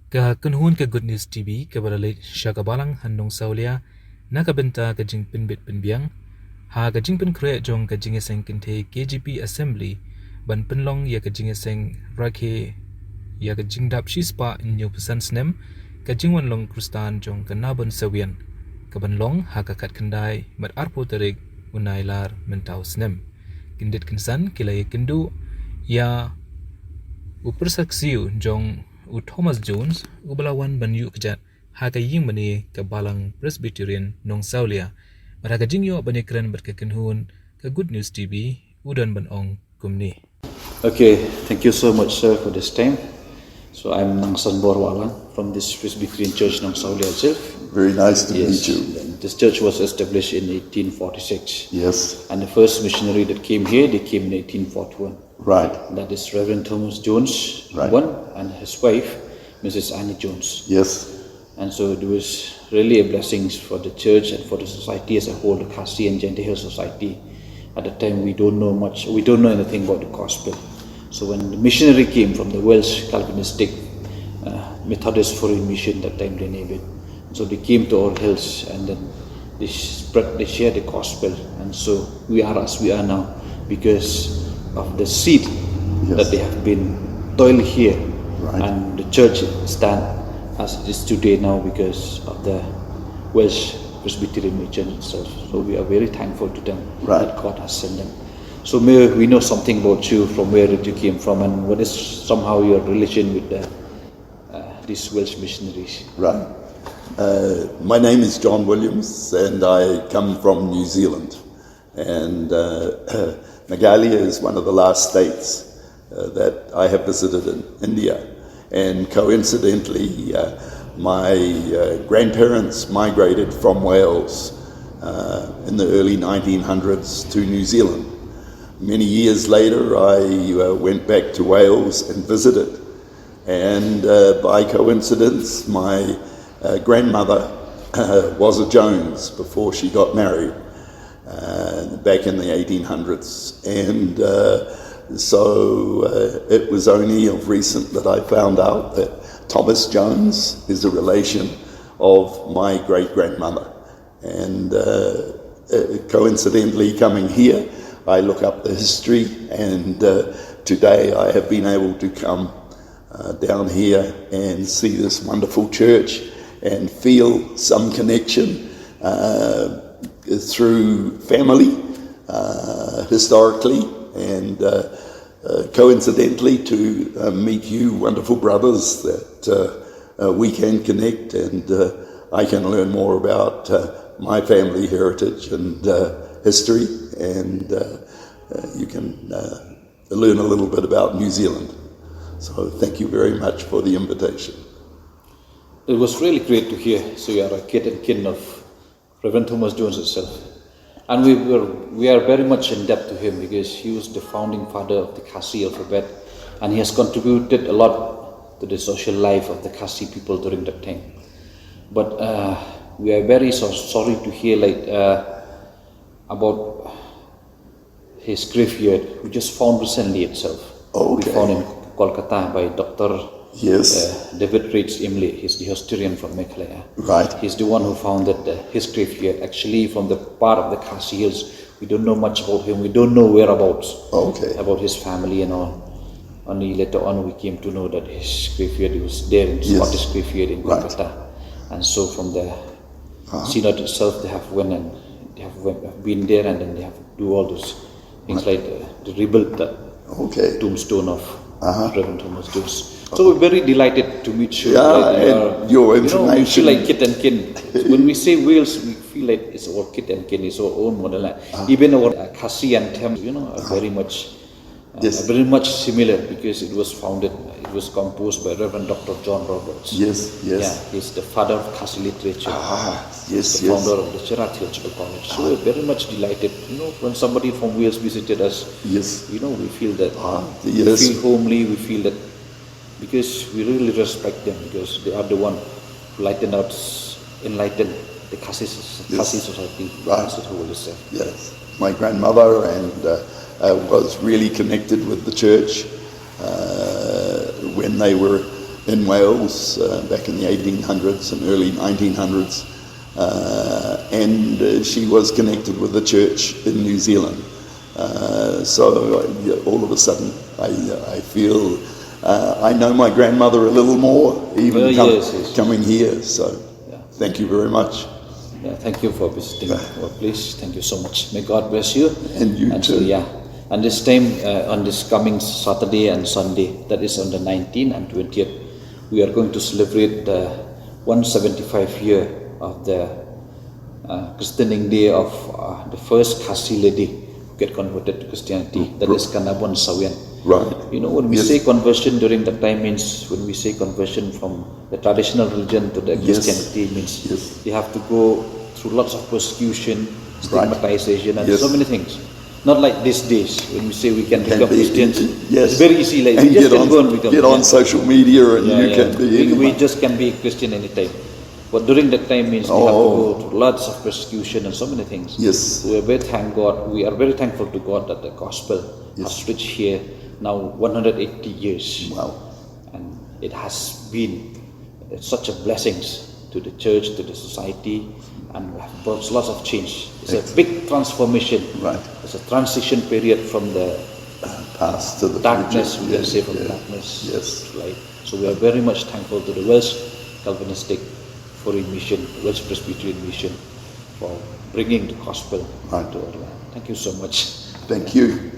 Ka kunhun ka Good News TV ka balalit siya kabalang handong saulia na kabenta ka jing pinbit pinbiang ha ka jing pin kre jong ka jing eseng kinte KGP Assembly ban pinlong ya ka jing eseng rakhe ya ka jing dap shispa in new pesan snem ka jing wan long krustan jong ka nabon sawian ka ban long ha ka kat kendai mat arpo terik unailar mentau snem kindit kinsan kilai kindu ya upersaksiu jong u Thomas Jones u balawan ban yu kejat ha ka ying bani ka balang Presbyterian nong saulia bar ha ka jingyo bani kren bar ka kenhun ka Good News TV udan ban ong kumni. Okay, thank you so much, sir, for this time. So I'm Nangsan Borwalang from this Presbyterian Church Nong Saulia itself. Very nice to meet you. This church was established in 1846. Yes. And the first missionary that came here, they came in 1841. Right. That is Reverend Thomas Jones, Right. one, and his wife, Mrs. Annie Jones. Yes. And so it was really a blessing for the church and for the society as a whole, the Khasi and Gentile Society. At the time, we don't know anything about the gospel. So when the missionary came from the Welsh Calvinistic Methodist Foreign Mission, that time they named it. So they came to our hills and then they shared the gospel. And so we are as we are now because of the seed that they have been toiled here. Right. And the church stand as it is today now because of the Welsh Presbyterian Mission itself. So we are very thankful to them that God has sent them. So may we know something about you, from where did you came from, and what is somehow your relation with these Welsh missionaries? Right. My name is John Williams and I come from New Zealand. And Meghalaya is one of the last states that I have visited in India. And coincidentally, my grandparents migrated from Wales in the early 1900s to New Zealand. Many years later, I went back to Wales and visited. And by coincidence, my grandmother was a Jones before she got married back in the 1800s. And so it was only of recent that I found out that Thomas Jones is a relation of my great-grandmother. And coincidentally, coming here, I look up the history, and today I have been able to come down here and see this wonderful church and feel some connection through family, historically, and coincidentally to meet you wonderful brothers that we can connect, and I can learn more about my family heritage and history, and you can learn a little bit about New Zealand. So thank you very much for the invitation. It was really great to hear. So you are a kid and kin of Reverend Thomas Jones himself. And we are very much in debt to him because he was the founding father of the Khasi alphabet, and he has contributed a lot to the social life of the Khasi people during that time. But we are very sorry to hear about his graveyard, we just found recently itself. Okay. We found in Kolkata by Dr. David Reitz Imley. He's the historian from Meghalaya. Right. He's the one who founded his graveyard. Actually, from the part of the Khasi Hills, we don't know much about him. We don't know whereabouts about his family and all. Only later on we came to know that his graveyard was there in Scottish graveyard in Kolkata. And so from the synod itself, they have went and they have been there, and then they have do all those things like they rebuilt the tombstone of Reverend Thomas Jones. So we're very delighted to meet you. And your information. We feel like kit and kin. When we say Wales, we feel like it's our kit and kin, it's our own motherland. Even our Khasi and Thames, are very much similar because it was composed by Reverend Dr. John Roberts. Yes. Yeah, he's the father of Khasi literature. He's the founder of the Cherak Theological College. So we're very much delighted. When somebody from Wales visited us, we feel that we feel homely, we feel that because we really respect them because they are the one who enlightened the Khasi society. Right. Yes. My grandmother was really connected with the church when they were in Wales back in the 1800s and early 1900s, and she was connected with the church in New Zealand. So all of a sudden, I feel I know my grandmother a little more, even coming here. So thank you very much. Yeah, thank you for visiting our place. Thank you so much. May God bless you. And you too. So, and this time, on this coming Saturday and Sunday, that is on the 19th and 20th, we are going to celebrate the 175 year of the christening day of the first Khasi lady who get converted to Christianity. That is Kanabon Sawian. Right. You know, when we say conversion during that time means, when we say conversion from the traditional religion to the Christianity means you have to go through lots of persecution, stigmatization, and so many things. Not like these days when we say we can become Christians. It's very easy. Like and we just can go and become. Get on social media and you can be. We just can be a Christian anytime. But during that time means we have to go through lots of persecution and so many things. Yes. We are very thankful to God that the gospel has reached here now 180 years. Wow. And it has been such a blessings to the church, to the society, and we have brought lots of change. It's a big transformation. Right. It's a transition period from the past to the darkness, future. we can say, from darkness Yes. to light. So we are very much thankful to the Welsh Calvinistic Foreign Mission, Welsh Presbyterian Mission, for bringing the gospel to our land. Thank you so much. Thank you.